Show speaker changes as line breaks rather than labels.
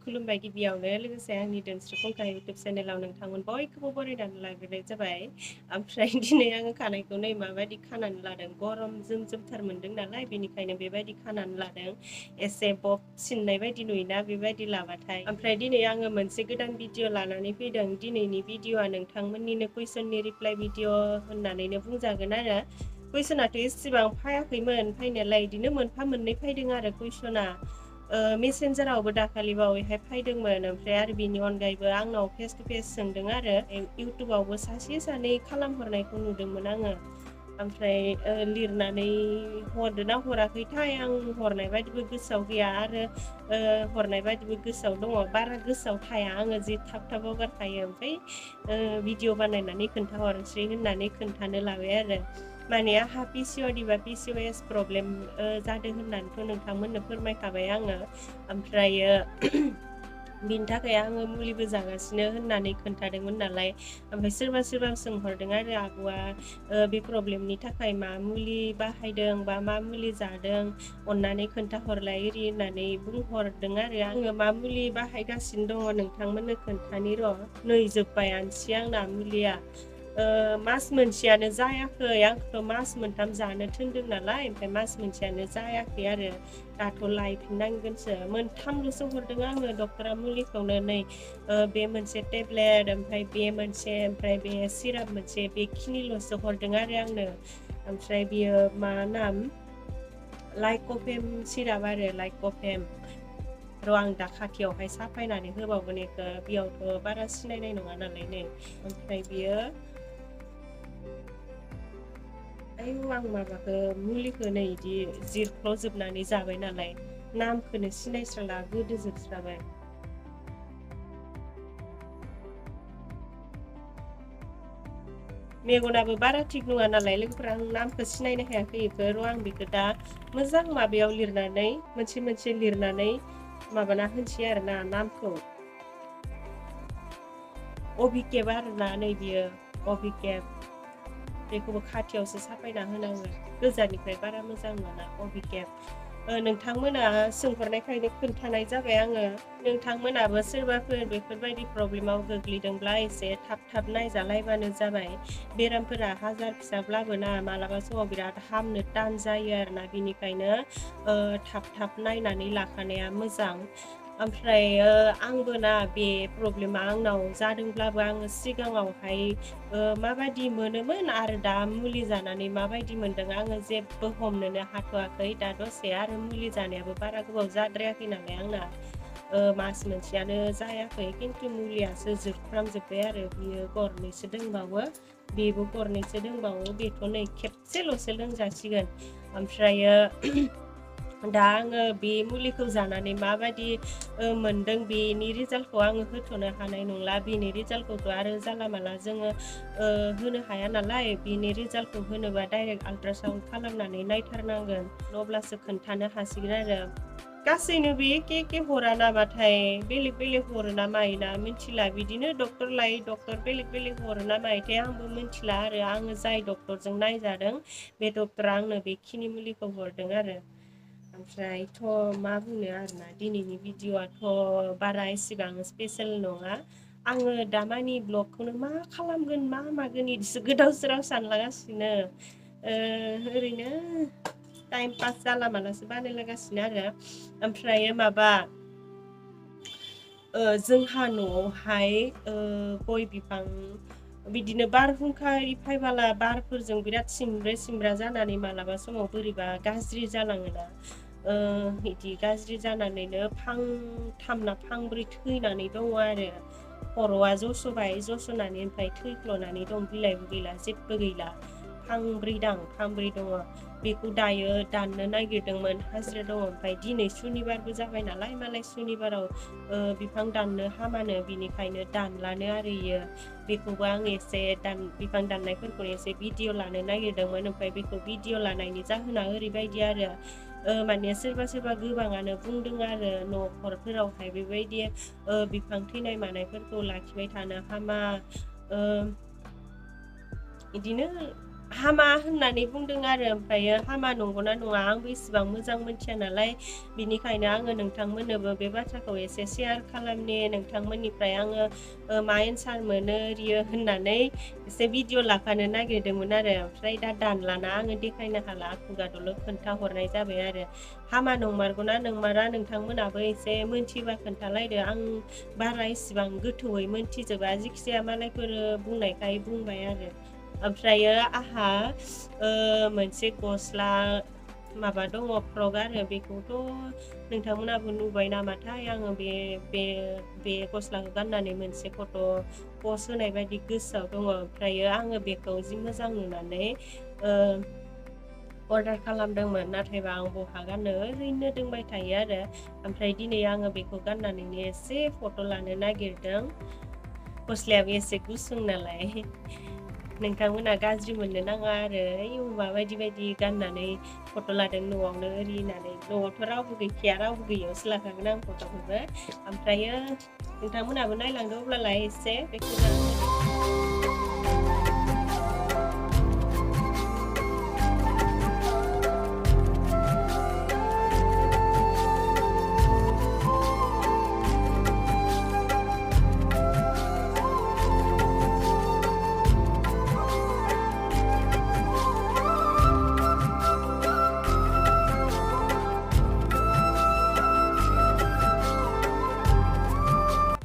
खुलुमबाय गिबियावनो लोगोसे आंनि दोनस्रि फंखाय इउटुब चेनेलाव नोंथांमोन बयखौबो बरायनानै लाग्रोनाय जाबाय। ओमफ्राय दिनै आङो खानायखौ नै माबायदि खानानै लादों, गरम जोमथार मोनदों नालाय बेनिखायनो बेबायदि खानानै लादों। एसे बब सिननाय बायदि नुयोना बेबायदि लाबाथाय। ओमफ्राय दिनै आङो मोनसे गोदान भिडिअ लानानै फैदों। दिनैनि भिडिअआ नोंथांमोननिनो कुइसननि रिप्लाइ भिडिअ होननानैनो बुंजागोन आरो। कुइसनाथ' एसेबां फायाखैमोन, फैनायालाय बिदिनो मोनफा मोननै फैदों आरो कुइसना। मेसेन्जारावबो दाखालि बावैहाय फैदोंमोन। ओमफ्राय आरो बेनि अनगायैबो आंनाव फेस टु फेस सोंदों आरो। इउटुबावबो सासे सानै खालामहरनायखौ नुदोंमोन आङो। ओमफ्राय लिरनानै हरदो ना हराखैथाय आं हरनाय बायदिबो गोसोआव गैया आरो हरनाय बायदिबो गोसोआव दङ। बारा गोसोआव थाया आङो, जि थाब थाब बावगारखायो। ओमफ्राय भिडिअ बानायनानै खोन्थाहरसै होननानै खोन्थानो लाबाय आरो। माने आंहा पिसिअडि बा पिसिअएस प्रब्लेम जादों होननानैथ' नोंथांमोननो फोरमायखाबाय आङो। ओमफ्रायो बिनि थाखाय आङो मुलिबो जागासिनो होननानै खोन्थादोंमोन नालाय। ओमफ्राय सोरबा सोरबा सोंहरदों आरो आब'आ बे प्रब्लेमनि थाखाय मा मुलि बाहायदों बा मा मुलि जादों, अननानै खोन्थाहरलाय इरि होननानै बुंहरदों आरो। आङो मा मुलि बाहायगासिनो दङ नोंथांमोननो खोन्थानि र'। नै जोब्बायानोसै आंना मुलिया। मास मोनसेयानो जायाखै। आंखौथ' मास मोनथाम जानो थिनदों नालाय, ओमफ्राय मास मोनसेयानो जायाखै आरो। दाथ' लायफिननांगोनसो। मोनथामल'सो हरदों आङो डक्टरा मुलिखौनो। नै बे मोनसे टेब्लेट, ओमफ्राय बे मोनसे, ओमफ्राय बे सिराप मोनसे, बेखिनिल'सो हरदों आरो आंनो। ओमफ्राय बियो मा नाम, लाइक'फेम सिराप आरो लाइक'फेम। र' आं दा खाथियावहाय साफायनानै होबावगोन बेखौ, बेयावथ' बारा सिनायनाय नङा नालाय नै। ओमफ्राय बियो आयौ आं माबाखौ मुलिखौ नै इदि जिरख्ल'जोबनानै जाबाय नालाय, नामखौनो सिनायस्राला, गोदोजोबस्राबाय। मेगनाबो बारा थिग नङा नालाय लोगोफोरा, आं नामखौ सिनायनो हायाखै बेखौ। र' आं बेखौ दा मोजां माबायाव लिरनानै, मोनसे मोनसे लिरनानै माबाना होनोसै आरोना नामखौ। अभिकेब आरोना नै बियो अभिकेब। बेखौबो खाथियावसो साफायना होनाङो, गोजाननिफ्राय बारा मोजां मोना अभिकेब। नोंथांमोना सोंहरनायखायनो खोन्थानाय जाबाय आङो। नोंथांमोनाबो सोरबाफोर बेफोरबायदि प्रब्लेमाव गोग्लैदोंब्ला एसे थाब थाब नायजालायबानो जाबाय। बेरामफोरा हाजार फिसाब्लाबो ना मालाबा समाव बिराद हामनो टान जायो आरोना। बिनिखायनो थाब थाब नायनानै लाखानाया मोजां। ओमफ्राय आंबो ना बे प्रब्लेमा आंनाव जादोंब्लाबो आङो सिगाङावहाय माबायदि मोनोमोन आरो दा मुलि जानानै माबायदि मोनदों, आङो जेबो हमनोनो हाथ'वाखै। दा दसे आरो मुलि जानायाबो बारा गोबाव जाद्रायाखै नालाय आंना। मास मोनसेयानो जायाखै, खिन्थु मुलियासो जोबफ्रामजोब्बाय आरो। बियो गरनैसो दंबावो, बेबो गरनैसो दंबावो। बेथ' नै खेबसेल'सो लोंजासिगोन। ओमफ्रायो दा आङो बे मुलिखौ जानानै माबायदि मोनदों, बेनि रिजाल्टखौ आङो होथ'नो हानाय नंला। बेनि रिजाल्टखौथ' आरो जानला माला जोङो होनो हाया नालाय। बिनि रिजाल्टखौ होनोबा डाइरेक्ट आल्ट्रासाउन्ड खालामनानै नायथारनांगोन, अब्लासो खोन्थानो हासिगोन आरो। गासैनोबो एखे एखे हरा नामाथाय, बेलेग बेलेग हरो ना मायोना मिथिला। बिदिनो डक्टर लायै डक्टर बेलेग बेलेग हरो ना मायोथाय आंबो मिथिला आरो। आङो जाय डक्टरजों नायजादों बे डक्टरा आंनो बेखिनि मुलिखौ हरदों आरो। ओमफ्रायथ' मा बुंनो आरोना, दिनैनि भिडिअ'आथ' बारा एसेबां स्पेसियेल नङा। आङो दामानि ब्लगखौनो मा खालामगोन मा मागोन इदिसो गोदाव सोराव सानलागासिनो। ओरैनो टाइम पास जाला मालासो बानायलागासिनो आरो। ओमफ्रायो माबा जोंहा न'आवहाय गय बिफां, बिदिनो बारहुंखा फैबाला बारफोरजों बिराद सिमब्रे सिमब्रा जानानै मालाबा समाव बोरैबा गाज्रि जालाङोना। बिदि गाज्रि जानानैनो फांथाम ना फांब्रै थैनानै दङ आरो। खर'आ जस'बाय, जस'नानै ओमफ्राय थैख्ल'नानै दं, बिलाइबो गैला जेबो गैला। फांब्रै दङ। बेखौ दायो दाननो नागिरदोंमोन, हाजिरा दङ। ओमफ्राय दिनै सुनिबारबो जाबाय नालाय, मालाय सुनिबाराव बिफां दाननो हामानो, बिनिखायनो दानलानो आरो इयो। बेखौबो आं एसे बिफां दाननायफोरखौ एसे भिडिअ लानो नागिरदोंमोन। ओमफ्राय बेखौ भिडिअ लानायनि जाहोना ओरैबायदि आरो, माने सोरबा सोरबा गोबाङानो बुंदों आरो न'खरफोरावहाय बेबायदि बिफां थैनाय मानायफोरखौ लाखिबाय थानो हामा। बिदिनो हामा होननानै बुंदों आरो ओमफ्रायो हामा नंगौना नङा आंबो इसिबां मोजां मोनथिया नालाय बिनिखायनो आङो नोंथांमोननोबो बे बाथ्राखौ एसे शेयार खालामनि नोंथांमोननिफ्राय आङो मा एन्सार मोनो रियो होननानै एसे भिडिअ लाफानो नागिरदोंमोन आरो ओमफ्राय दा दानलाना आङो देखायनो हाला खुगादल' खोन्थाहरनाय जाबाय आरो हामा नंमारगौना नंमारा नोंथांमोनाबो एसे मोनथिबा खोन्थालायदो आं बारा इसिबां गोथौयै मोनथिजोबा जिखिजाया मालायफोर बुंनायखाय बुंबाय आरो ओमफ्रायो आहा मोनसे गस्ला माबा दङ फ्रक आरो बेखौथ' नोंथांमोनाबो नुबाय नामाथाय आङो बे गस्लाखौ गाननानै मोनसे फट' पस्ट होनाय बायदि गोसोआव दङ ओमफ्रायो आङो बेखौ जि मोजां नुनानै अर्डार खालामदोंमोन नाथायबा आं बहा गाननो ओरैनो दोंबाय थायो आरो ओमफ्राय दिनै आङो बेखौ गाननानैनो एसे फट' लानो नागिरदों गस्लायाबो एसे गुसुं नालाय नोंथांमोना गाज्रि मोननो नाङा आरो माबायदि बायदि गाननानै फट' लादों न'आवनो ओरि होननानै न'आवथ' रावबो गैखाया रावबो गैयियावसो लाखागोन आं फट'खौबो ओमफ्रायो नोंथांमोनाबो नायलांदो अब्लालाय एसे बेखौनो